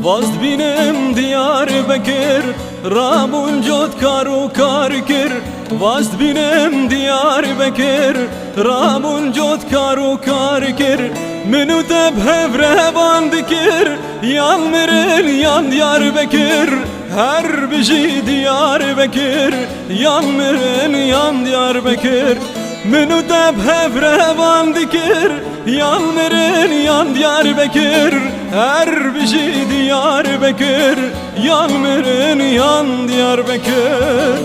Vazd binem Diyarbekir, Rabun jot karu kar kir. Vazd binem Diyarbekir, Rabun jot karu kar kir. Minu teb hevrevan dikir, yan miril yan Diyarbekir. Her biji Diyarbekir, yan miril yan Diyarbekir. Minu teb hevrevan dikir, yan miril yan Diyarbekir. Her biji Diyarbekir, yan miril yan Diyarbekir.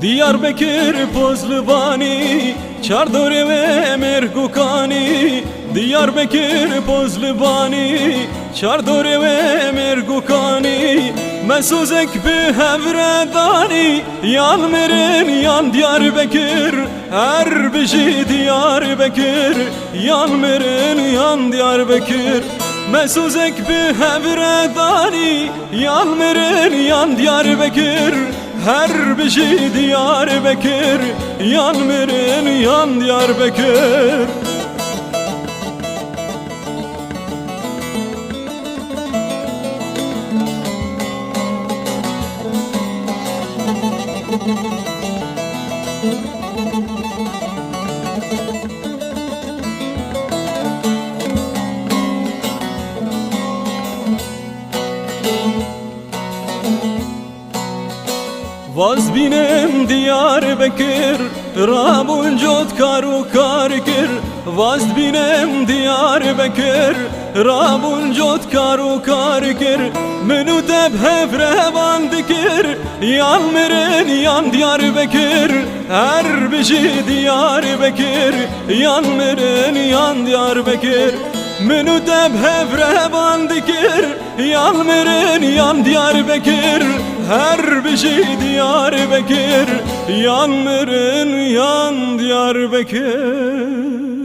Diyarbekir pozlubani, çardore ve mergukani. Diyarbekir pozlubani, çardore ve mergukani. Mesuzek bi hevredani, yan merin yan Diyarbekir. Her biji Diyarbekir, yan merin yan Diyarbekir. Mesuzek bi hevredani, yan merin yan Diyarbekir. Her biji Diyarbekir, yan merin yan Diyarbekir. Vaz binem Diyarbekir, Rabun jot karu kar kir. Vaz binem Diyarbekir, Rabun jot karu kar kir. Minu teb hevrevan dikir, yan merin yan Diyarbekir. Her biji Diyarbekir, yan merin yan Diyarbekir. Minu teb hevrevan dikir, yan merin yan Diyarbekir. Her biji Diyarbekir, yan merin yan Diyarbekir.